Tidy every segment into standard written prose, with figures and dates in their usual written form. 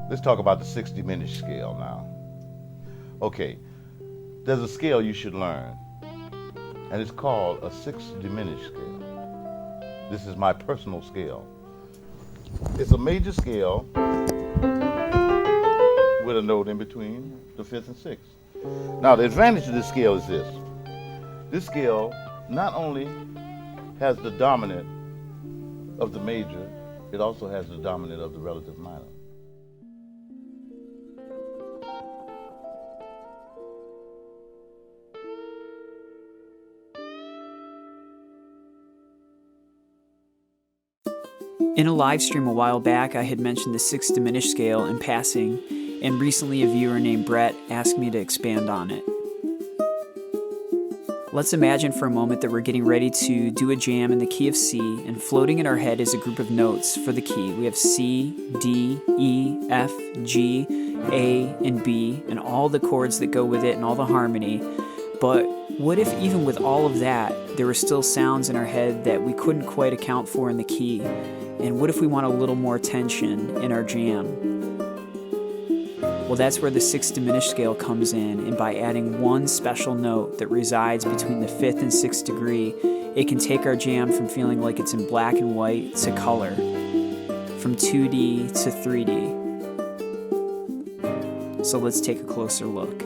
Let's talk about the 6th Diminished scale now. Okay, there's a scale you should learn, and it's called a 6th Diminished scale. This is my personal scale. It's a major scale with a note in between the 5th and 6th. Now, the advantage of this scale is this. This scale not only has the dominant of the major, it also has the dominant of the relative minor. In a live stream a while back, I had mentioned the 6th Diminished scale in passing, and recently a viewer named Brett asked me to expand on it. Let's imagine for a moment that we're getting ready to do a jam in the key of C, and floating in our head is a group of notes for the key. We have C, D, E, F, G, A, and B, and all the chords that go with it and all the harmony. But what if even with all of that, there were still sounds in our head that we couldn't quite account for in the key? And what if we want a little more tension in our jam? Well, that's where the 6th Diminished scale comes in, and by adding one special note that resides between the 5th and 6th degree, it can take our jam from feeling like it's in black and white to color, from 2D to 3D. So let's take a closer look.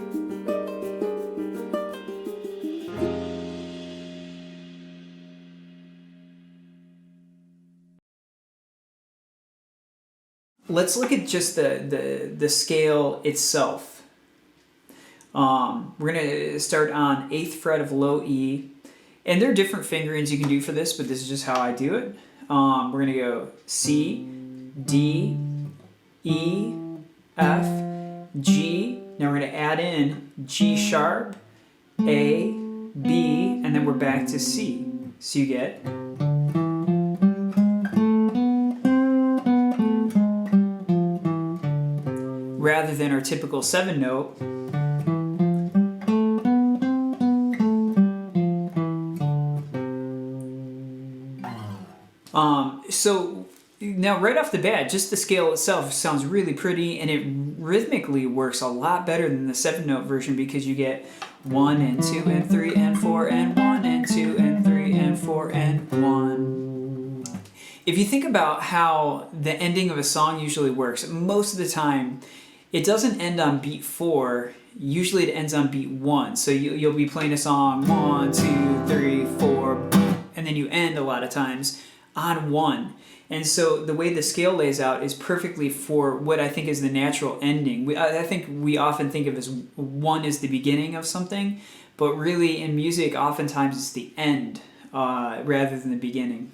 Let's look at just the scale itself. We're going to start on 8th fret of low E. And there are different fingerings you can do for this, but this is just how I do it. We're going to go C, D, E, F, G. Now we're going to add in G sharp, A, B, and then we're back to C. So you get... rather than our typical 7 note, so now right off the bat, just the scale itself sounds really pretty, and it rhythmically works a lot better than the 7 note version because you get 1 and 2 and 3 and 4 and 1 and 2 and 3 and 4 and 1. If you think about how the ending of a song usually works, most of the time it doesn't end on beat 4. Usually it ends on beat 1. So you'll be playing a song 1, 2, 3, 4, and then you end a lot of times on 1. And so the way the scale lays out is perfectly for what I think is the natural ending. I think we often think of as 1 as the beginning of something, but really in music oftentimes it's the end rather than the beginning.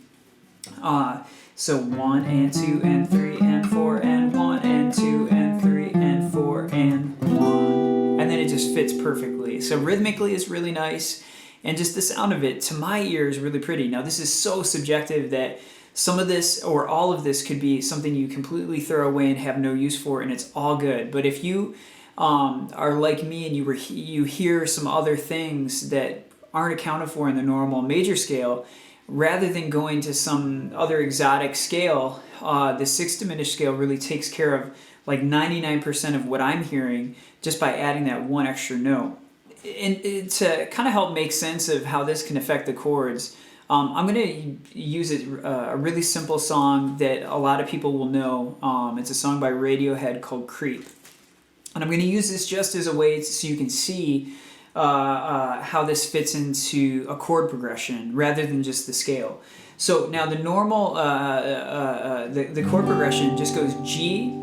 So 1 and 2 and 3 and 4 and 1 and 2 and 3 and 4 and 1. And then it just fits perfectly. So rhythmically it's really nice. And just the sound of it, to my ear, is really pretty. Now this is so subjective that some of this or all of this could be something you completely throw away and have no use for, and it's all good. But if you are like me and you hear some other things that aren't accounted for in the normal major scale, rather than going to some other exotic scale, the 6th Diminished scale really takes care of like 99% of what I'm hearing just by adding that one extra note. And to kind of help make sense of how this can affect the chords, I'm going to use a really simple song that a lot of people will know. It's a song by Radiohead called Creep. And I'm going to use this just as a way so you can see how this fits into a chord progression rather than just the scale. So now the normal, the chord progression just goes G,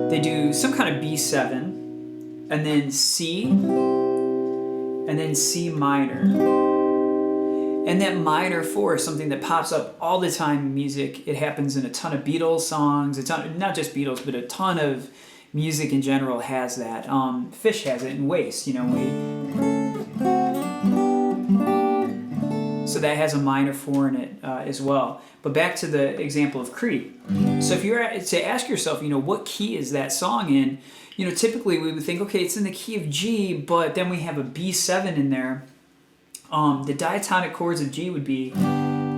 they do some kind of B7, and then C, and then C minor. And that minor 4 is something that pops up all the time in music. It happens in a ton of Beatles songs, not just Beatles, but a ton of music in general has that. Phish has it in Waste, so that has a minor 4 in it as well. But back to the example of Creep. So if you were to ask yourself, what key is that song in? Typically we would think, okay, it's in the key of G, but then we have a B7 in there. The diatonic chords of G would be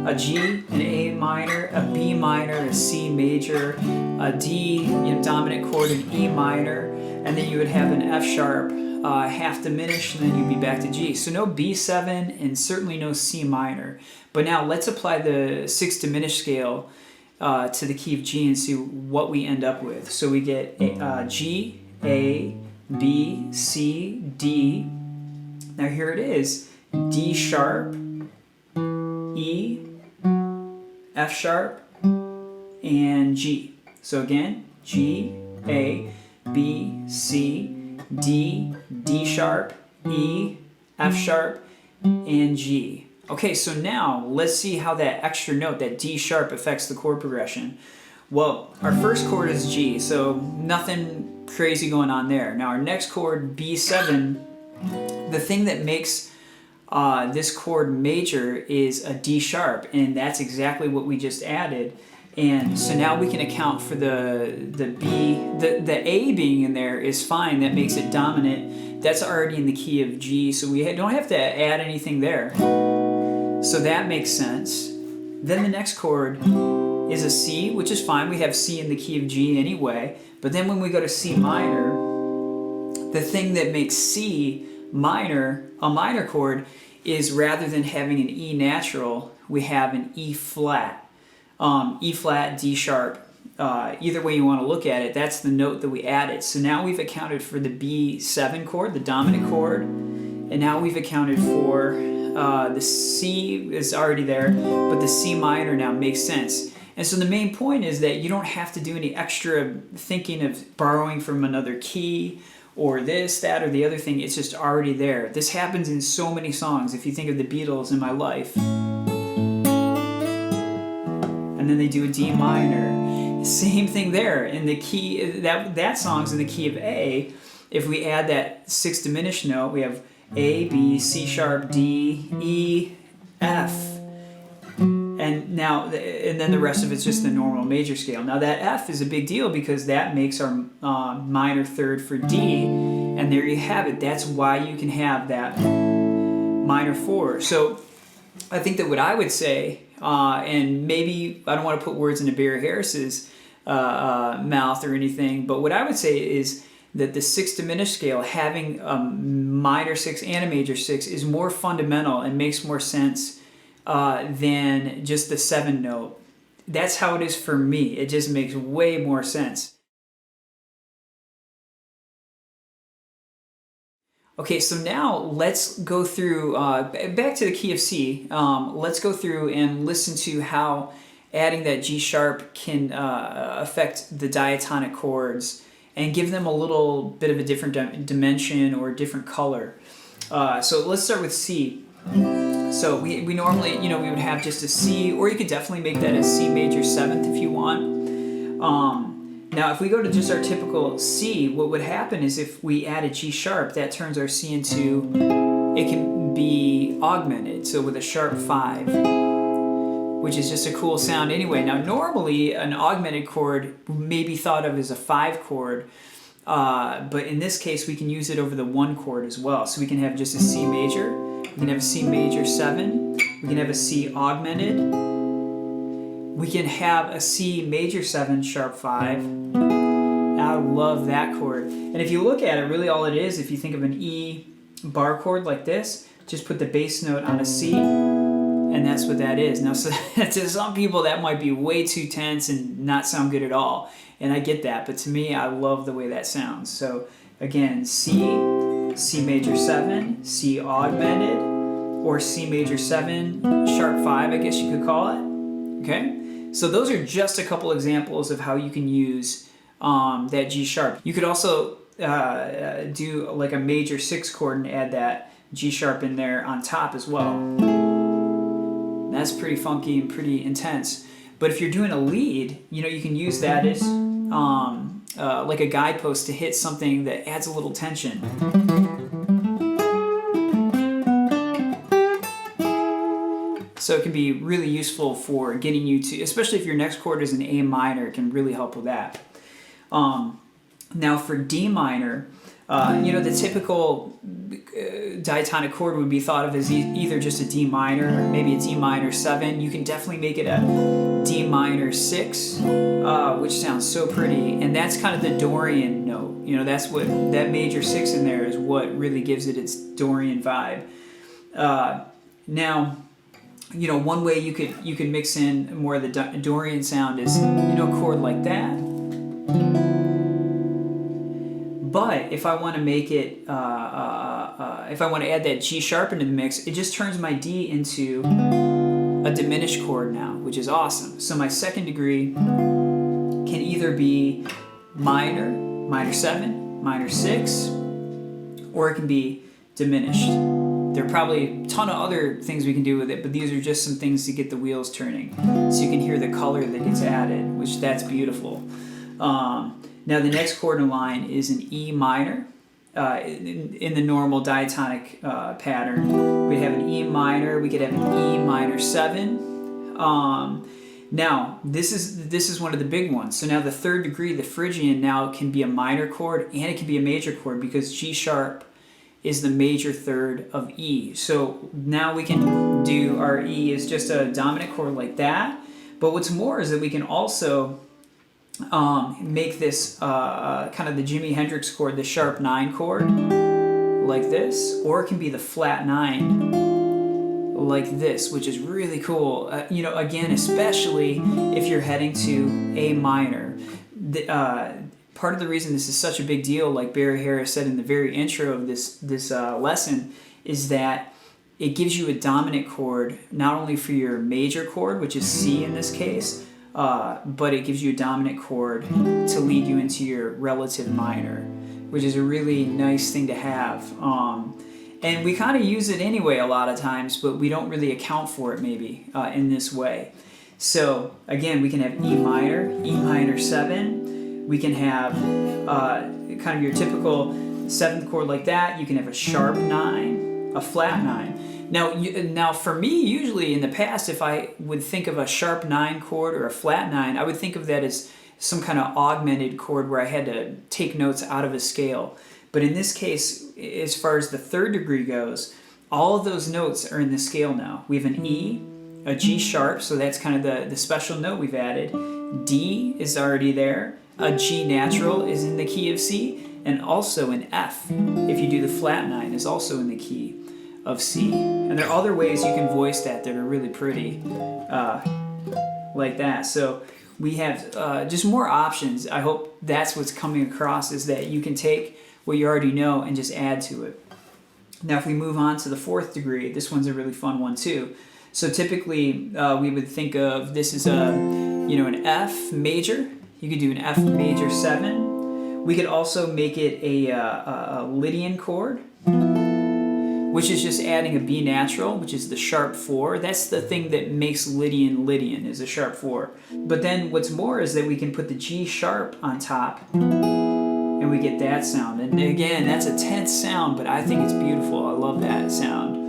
a G, an A minor, a B minor, a C major, a D, dominant chord, an E minor, and then you would have an F sharp, half diminished, and then you'd be back to G. So no B7 and certainly no C minor. But now let's apply the 6th diminished scale to the key of G and see what we end up with. So we get G, A, B, C, D. Now here it is, D sharp, E, F sharp, and G. So again, G, A, B, C, D, D sharp, E, F sharp, and G. Okay, so now let's see how that extra note, that D sharp, affects the chord progression. Well, our first chord is G, so nothing crazy going on there. Now our next chord, B7, the thing that makes this chord major is a D sharp, and that's exactly what we just added. And so now we can account for the B, the A being in there is fine, that makes it dominant. That's already in the key of G, so we don't have to add anything there. So that makes sense. Then the next chord is a C, which is fine. We have C in the key of G anyway. But then when we go to C minor, the thing that makes C minor a minor chord is rather than having an E natural, we have an E flat. E flat, D sharp, either way you want to look at it, that's the note that we added. So now we've accounted for the B7 chord, the dominant chord, and now we've accounted for the C is already there, but the C minor now makes sense. And so the main point is that you don't have to do any extra thinking of borrowing from another key or this, that, or the other thing. It's just already there. This happens in so many songs. If you think of the Beatles, In My Life, and then they do a D minor. Same thing there. In the key, that song's in the key of A. If we add that 6th diminished note, we have A, B, C sharp, D, E, F. And then the rest of it's just the normal major scale. Now that F is a big deal because that makes our minor third for D, and there you have it. That's why you can have that minor 4. So I think that what I would say, and maybe I don't want to put words into Barry Harris's mouth or anything, but what I would say is that the 6th diminished scale, having a minor 6 and a major 6, is more fundamental and makes more sense than just the 7 note. That's how it is for me. It just makes way more sense. Okay, so now let's go through, back to the key of C, let's go through and listen to how adding that G sharp can affect the diatonic chords and give them a little bit of a different dimension or a different color. So let's start with C. So we normally, we would have just a C, or you could definitely make that a C major 7th if you want. Now, if we go to just our typical C, what would happen is if we add a G sharp, that turns our C into, it can be augmented, so with a sharp 5, which is just a cool sound anyway. Now, normally, an augmented chord may be thought of as a 5 chord, but in this case, we can use it over the 1 chord as well. So we can have just a C major, we can have a C major 7, we can have a C augmented, we can have a C major 7 sharp 5. I love that chord. And if you look at it, really all it is, if you think of an E bar chord like this, just put the bass note on a C, and that's what that is. Now, so to some people, that might be way too tense and not sound good at all. And I get that, but to me, I love the way that sounds. So again, C, C major 7, C augmented, or C major 7 sharp 5, I guess you could call it. Okay? So those are just a couple examples of how you can use that G sharp. You could also do like a major 6 chord and add that G sharp in there on top as well. That's pretty funky and pretty intense. But if you're doing a lead, you can use that as like a guidepost to hit something that adds a little tension. So it can be really useful for getting you to, especially if your next chord is an A minor, it can really help with that. Now for D minor, The typical diatonic chord would be thought of as either just a D minor, or maybe a D minor 7. You can definitely make it a D minor 6, which sounds so pretty, and that's kind of the Dorian note. That's what that major 6 in there is, what really gives it its Dorian vibe. Now, one way you could mix in more of the Dorian sound is, a chord like that. But if I want to make it, if I want to add that G sharp into the mix, it just turns my D into a diminished chord now, which is awesome. So my second degree can either be minor, minor 7, minor 6, or it can be diminished. There are probably a ton of other things we can do with it, but these are just some things to get the wheels turning. So you can hear the color that gets added, which that's beautiful. Now the next chord in line is an E minor. In the normal diatonic pattern, we have an E minor. We could have an E minor 7. Now this is one of the big ones. So now the third degree, the Phrygian, now can be a minor chord and it can be a major chord, because G sharp is the major third of E. So now we can do our E as just a dominant chord like that. But what's more is that we can also make this kind of the Jimi Hendrix chord, the sharp 9 chord, like this, or it can be the flat 9 like this, which is really cool. Again, especially if you're heading to A minor. Part of the reason this is such a big deal, like Barry Harris said in the very intro of this lesson, is that it gives you a dominant chord not only for your major chord, which is C in this case, but it gives you a dominant chord to lead you into your relative minor, which is a really nice thing to have. And we kind of use it anyway a lot of times, but we don't really account for it maybe in this way. So again, we can have E minor 7. We can have kind of your typical 7th chord like that. You can have a sharp 9, a flat 9. Now for me, usually in the past, if I would think of a sharp 9 chord or a flat 9, I would think of that as some kind of augmented chord where I had to take notes out of a scale. But in this case, as far as the third degree goes, all of those notes are in the scale now. We have an E, a G sharp, so that's kind of the special note we've added. D is already there. A G natural is in the key of C, and also an F, if you do the flat 9, is also in the key of C. And there are other ways you can voice that are really pretty, like that. So we have just more options. I hope that's what's coming across, is that you can take what you already know and just add to it. Now if we move on to the 4th degree, this one's a really fun one too. So typically we would think of this as an F major. You could do an F major 7. We could also make it a Lydian chord, which is just adding a B natural, which is the sharp 4. That's the thing that makes Lydian, is a sharp 4. But then what's more is that we can put the G sharp on top, and we get that sound. And again, that's a tense sound, but I think it's beautiful. I love that sound.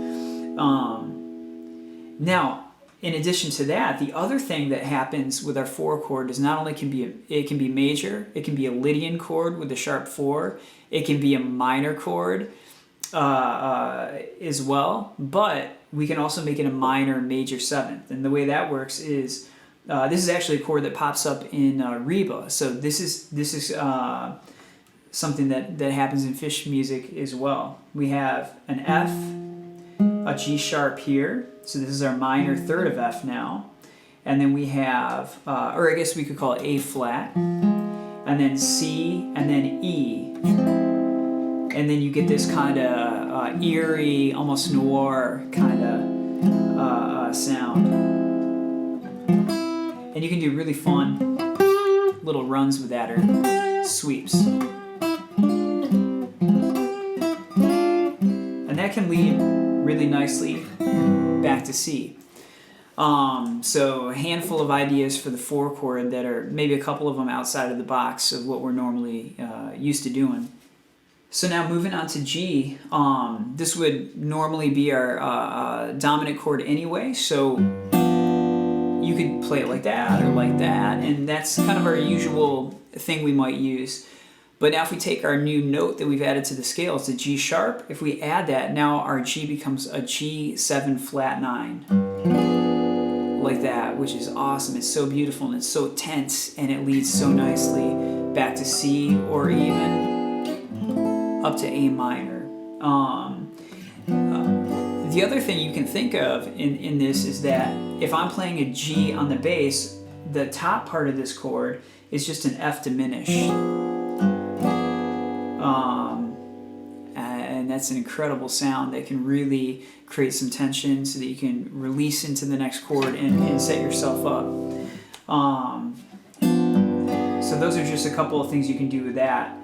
Now, in addition to that, the other thing that happens with our 4 chord is not only it can be major, it can be a Lydian chord with the sharp 4, it can be a minor chord as well, but we can also make it a minor major 7th. And the way that works is this is actually a chord that pops up in Reba. So this is something that happens in Phish music as well. We have an F, a G sharp here. So this is our minor 3rd of F now. And then we have, or I guess we could call it A flat, and then C, and then E. And then you get this kind of eerie, almost noir kind of sound. And you can do really fun little runs with that, or sweeps. And that can lead really nicely back to C. So a handful of ideas for the 4 chord that are maybe a couple of them outside of the box of what we're normally used to doing. So now moving on to G, this would normally be our dominant chord anyway, so you could play it like that or like that, and that's kind of our usual thing we might use. But now if we take our new note that we've added to the scale, it's a G sharp. If we add that, now our G becomes a G7 flat 9. Like that, which is awesome. It's so beautiful and it's so tense, and it leads so nicely back to C or even up to A minor. The other thing you can think of in this is that if I'm playing a G on the bass, the top part of this chord is just an F diminished. And that's an incredible sound that can really create some tension so that you can release into the next chord and set yourself up. So those are just a couple of things you can do with that.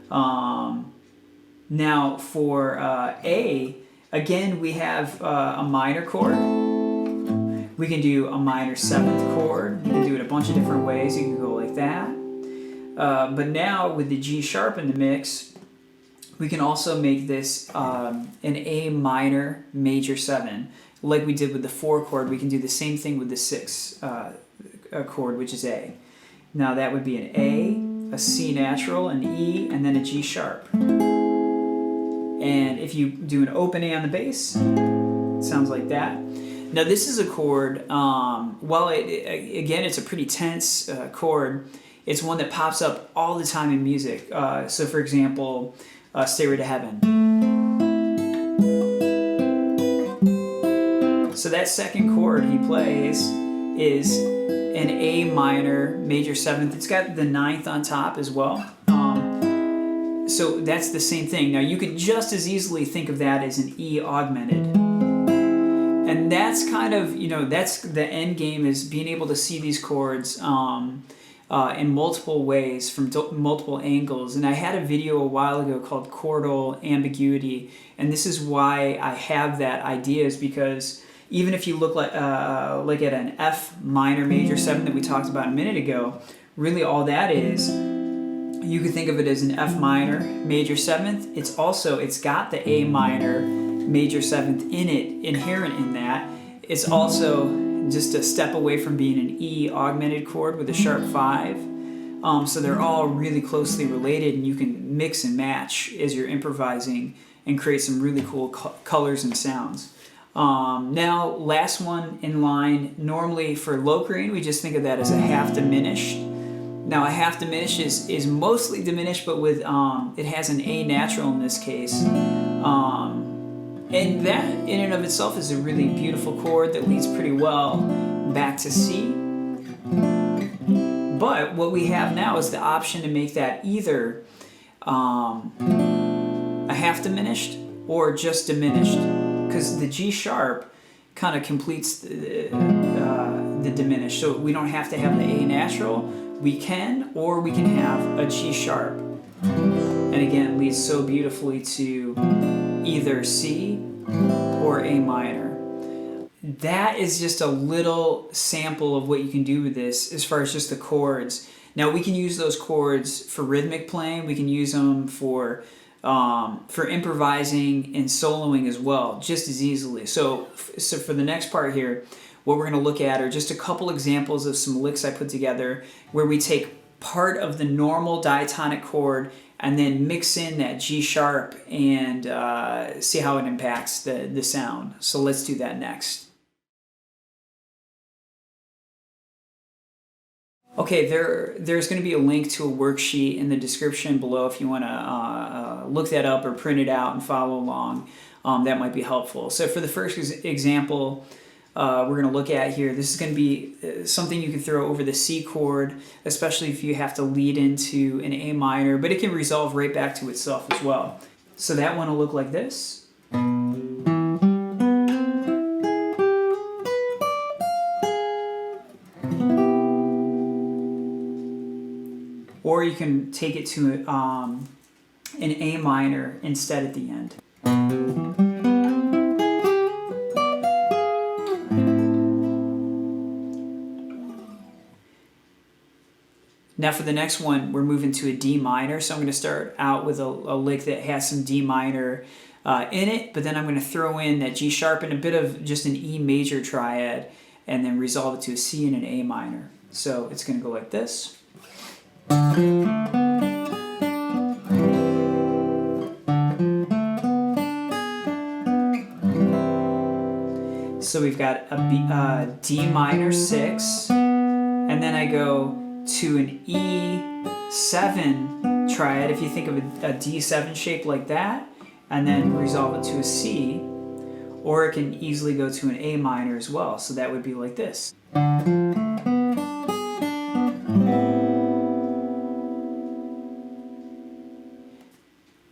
Now for A, again, we have a minor chord. We can do a minor 7th chord. You can do it a bunch of different ways. You can go like that. But now with the G sharp in the mix, we can also make this an A minor major 7. Like we did with the 4 chord, we can do the same thing with the 6 chord, which is A. Now that would be an A, a C natural, an E, and then a G sharp. And if you do an open A on the bass, it sounds like that. Now this is a chord, while again it's a pretty tense chord, it's one that pops up all the time in music. So for example, Stairway to Heaven. So that second chord he plays is an A minor major 7th. It's got the 9th on top as well. So that's the same thing. Now you could just as easily think of that as an E augmented. And that's kind of, that's the end game, is being able to see these chords in multiple ways from multiple angles. And I had a video a while ago called Chordal Ambiguity, and this is why I have that idea, is because even if you look at an F minor major 7 that we talked about a minute ago, really all that is, you could think of it as an F minor major 7th. It's got the A minor major 7th in it, inherent in that. It's also just a step away from being an E augmented chord with a sharp 5. So they're all really closely related, and you can mix and match as you're improvising and create some really cool colors and sounds. Now, last one in line, normally for Locrian, we just think of that as a half diminished. Now, a half diminished is mostly diminished, but with it has an A natural in this case. And that in and of itself is a really beautiful chord that leads pretty well back to C. But what we have now is the option to make that either a half diminished or just diminished, because the G sharp kind of completes the diminished. So we don't have to have the A natural. We can, or we can have a G sharp. And again, it leads so beautifully to either C or A minor. That is just a little sample of what you can do with this as far as just the chords. Now we can use those chords for rhythmic playing. We can use them for improvising and soloing as well, just as easily. So for the next part here, what we're going to look at are just a couple examples of some licks I put together where we take part of the normal diatonic chord and then mix in that G sharp and see how it impacts the sound. So let's do that next. Okay, there's going to be a link to a worksheet in the description below if you want to look that up or print it out and follow along. That might be helpful. So for the first example we're going to look at here, this is going to be something you can throw over the C chord, especially if you have to lead into an A minor, but it can resolve right back to itself as well. So that one will look like this. Or you can take it to an A minor instead at the end. Now for the next one, we're moving to a D minor. So I'm going to start out with a lick that has some D minor in it, but then I'm going to throw in that G sharp and a bit of just an E major triad, and then resolve it to a C and an A minor. So it's going to go like this. So we've got a D minor 6, and then I go to an E7 triad, if you think of a D7 shape like that, and then resolve it to a C, or it can easily go to an A minor as well, so that would be like this.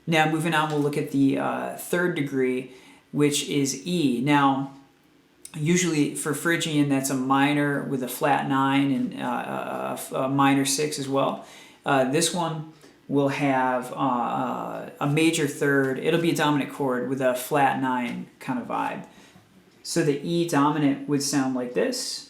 Now moving on, we'll look at the 3rd degree, which is E. Now, usually for Phrygian, that's a minor with a flat 9 and a minor 6 as well. This one will have a major 3rd. It'll be a dominant chord with a flat 9 kind of vibe. So the E dominant would sound like this.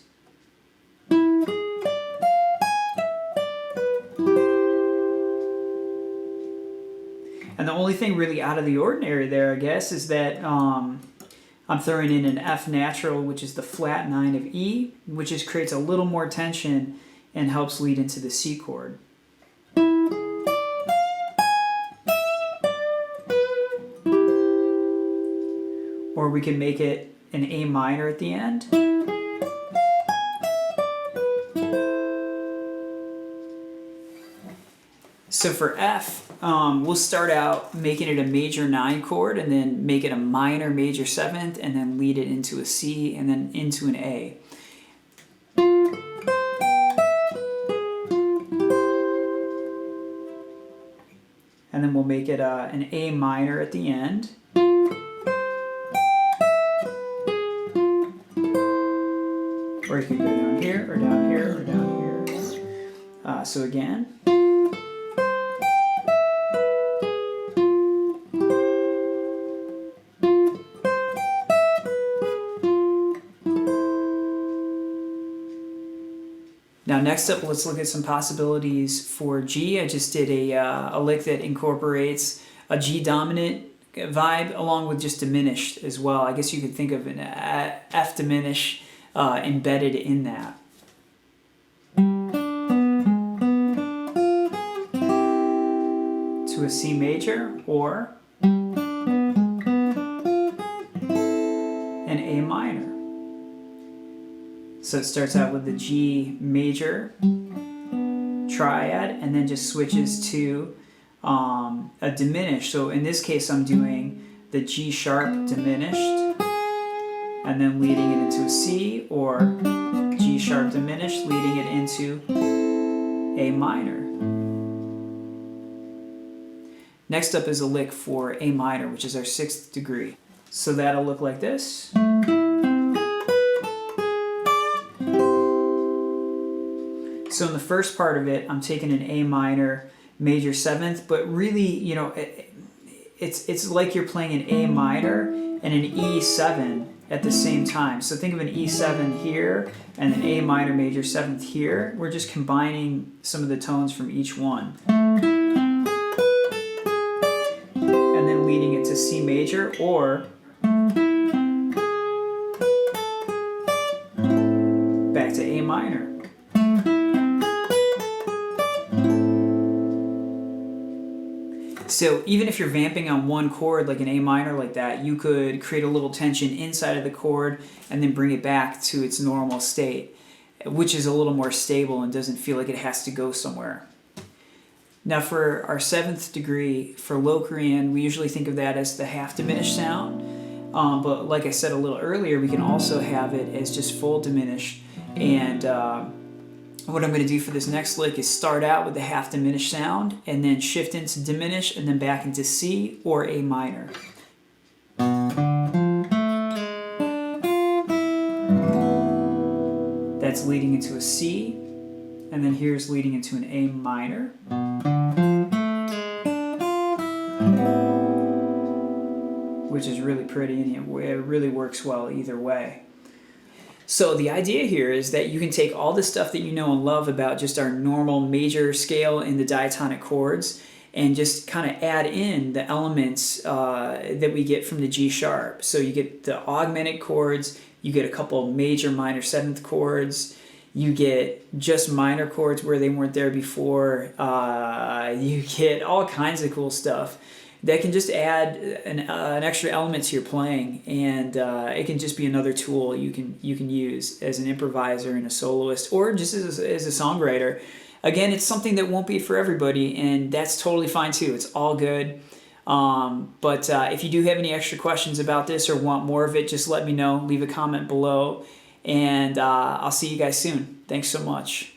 And the only thing really out of the ordinary there, I guess, is that I'm throwing in an F natural, which is the flat 9 of E, which just creates a little more tension and helps lead into the C chord. Or we can make it an A minor at the end. So for F, we'll start out making it a major 9 chord and then make it a minor major 7th and then lead it into a C and then into an A. And then we'll make it an A minor at the end. Or you can go down here or down here or down here. So again. Now next up, let's look at some possibilities for G. I just did a lick that incorporates a G dominant vibe along with just diminished as well. I guess you could think of an F diminished embedded in that. To a C major or an A minor. So it starts out with the G major triad and then just switches to a diminished. So in this case, I'm doing the G sharp diminished and then leading it into a C, or G sharp diminished, leading it into A minor. Next up is a lick for A minor, which is our 6th degree. So that'll look like this. So in the first part of it, I'm taking an A minor major 7th, but really, you know, it's like you're playing an A minor and an E7 at the same time. So think of an E7 here and an A minor major 7th here. We're just combining some of the tones from each one. And then leading it to C major or back to A minor. So even if you're vamping on one chord, like an A minor like that, you could create a little tension inside of the chord and then bring it back to its normal state, which is a little more stable and doesn't feel like it has to go somewhere. Now for our 7th degree, for Locrian, we usually think of that as the half diminished sound. But like I said a little earlier, we can also have it as just full diminished. And what I'm going to do for this next lick is start out with the half diminished sound and then shift into diminished and then back into C or A minor. That's leading into a C, and then here's leading into an A minor. Which is really pretty, and it really works well either way. So the idea here is that you can take all the stuff that you know and love about just our normal major scale in the diatonic chords and just kind of add in the elements that we get from the G sharp. So you get the augmented chords, you get a couple major minor 7th chords, you get just minor chords where they weren't there before, you get all kinds of cool stuff. that can just add an extra element to your playing, and it can just be another tool you can use as an improviser and a soloist, or just as a songwriter. Again, it's something that won't be for everybody, and that's totally fine too. It's all good. But if you do have any extra questions about this or want more of it, just let me know. Leave a comment below, and I'll see you guys soon. Thanks so much.